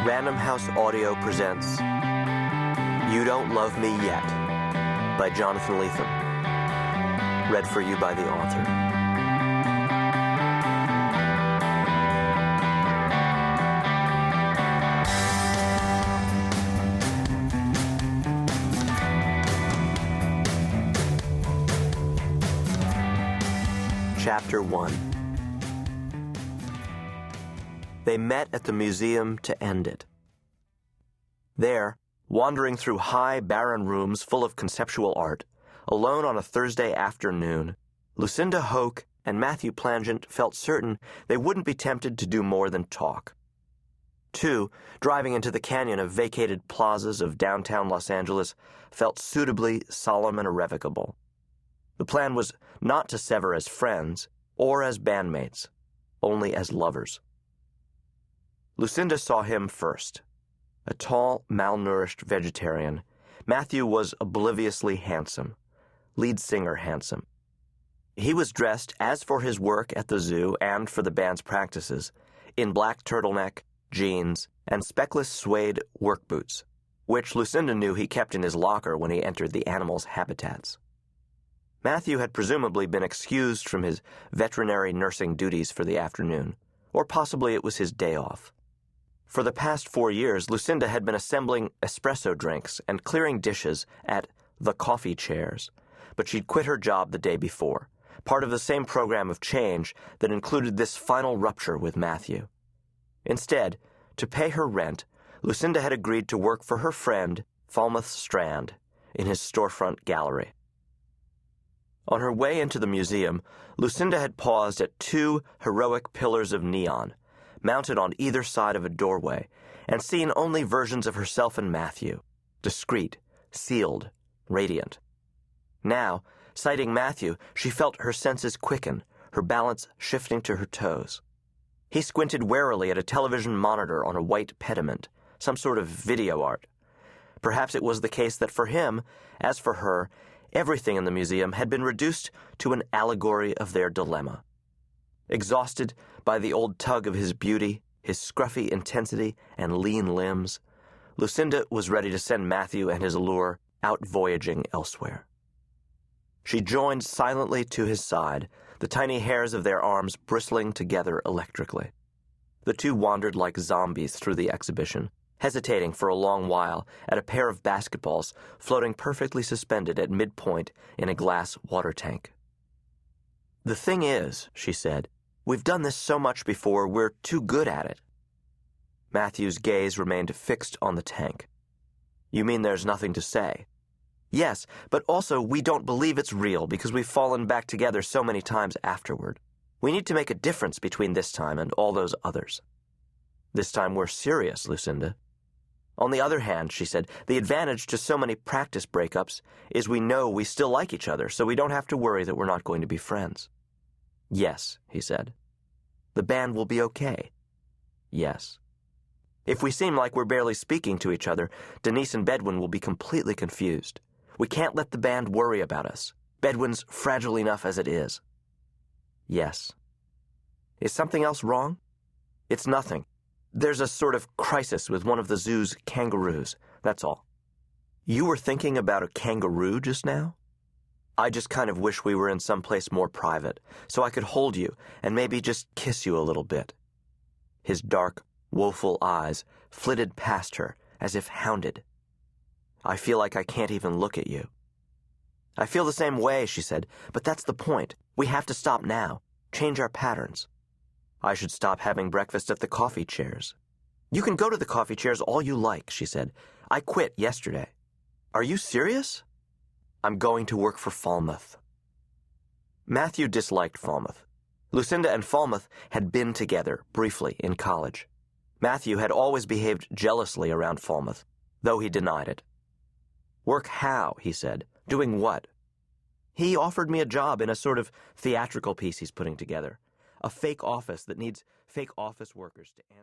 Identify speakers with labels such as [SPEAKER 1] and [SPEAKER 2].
[SPEAKER 1] Random House Audio presents You Don't Love Me Yet by Jonathan Lethem. Read for you by the author. Chapter 1. They met at the museum to end it. There, wandering through high, barren rooms full of conceptual art, alone on a Thursday afternoon, Lucinda Hoekke and Matthew Plangent felt certain they wouldn't be tempted to do more than talk. 2, driving into the canyon of vacated plazas of downtown Los Angeles, felt suitably solemn and irrevocable. The plan was not to sever as friends or as bandmates, only as lovers. Lucinda saw him first. A tall, malnourished vegetarian, Matthew was obliviously handsome, lead singer handsome. He was dressed, as for his work at the zoo and for the band's practices, in black turtleneck, jeans, and speckless suede work boots, which Lucinda knew he kept in his locker when he entered the animals' habitats. Matthew had presumably been excused from his veterinary nursing duties for the afternoon, or possibly it was his day off. For the past 4 years, Lucinda had been assembling espresso drinks and clearing dishes at the coffee chairs, but she'd quit her job the day before, part of the same program of change that included this final rupture with Matthew. Instead, to pay her rent, Lucinda had agreed to work for her friend, Falmouth Strand, in his storefront gallery. On her way into the museum, Lucinda had paused at 2 heroic pillars of neon, mounted on either side of a doorway, and seen only versions of herself and Matthew, discreet, sealed, radiant. Now, sighting Matthew, she felt her senses quicken, her balance shifting to her toes. He squinted warily at a television monitor on a white pediment, some sort of video art. Perhaps it was the case that for him, as for her, everything in the museum had been reduced to an allegory of their dilemma. Exhausted by the old tug of his beauty, his scruffy intensity, and lean limbs, Lucinda was ready to send Matthew and his allure out voyaging elsewhere. She joined silently to his side, the tiny hairs of their arms bristling together electrically. The two wandered like zombies through the exhibition, hesitating for a long while at a pair of basketballs floating perfectly suspended at midpoint in a glass water tank. "The thing is," she said, "we've done this so much before, we're too good at it." Matthew's gaze remained fixed on the tank. "You mean there's nothing to say?" "Yes, but also we don't believe it's real because we've fallen back together so many times afterward. We need to make a difference between this time and all those others." "This time we're serious, Lucinda." "On the other hand," she said, "the advantage to so many practice breakups is we know we still like each other, so we don't have to worry that we're not going to be friends." "Yes," he said. "The band will be okay." "Yes." "If we seem like we're barely speaking to each other, Denise and Bedwin will be completely confused. We can't let the band worry about us. Bedwin's fragile enough as it is." "Yes." "Is something else wrong?" "It's nothing. There's a sort of crisis with one of the zoo's kangaroos, that's all." "You were thinking about a kangaroo just now?" "I just kind of wish we were in some place more private, so I could hold you and maybe just kiss you a little bit." His dark, woeful eyes flitted past her as if hounded. "I feel like I can't even look at you." "I feel the same way," she said, "but that's the point. We have to stop now, change our patterns." "I should stop having breakfast at the coffee chairs." "You can go to the coffee chairs all you like," she said. "I quit yesterday." "Are you serious?" "I'm going to work for Falmouth." Matthew disliked Falmouth. Lucinda and Falmouth had been together, briefly, in college. Matthew had always behaved jealously around Falmouth, though he denied it. "Work how?" he said. "Doing what?" "He offered me a job in a sort of theatrical piece he's putting together. A fake office that needs fake office workers to answer."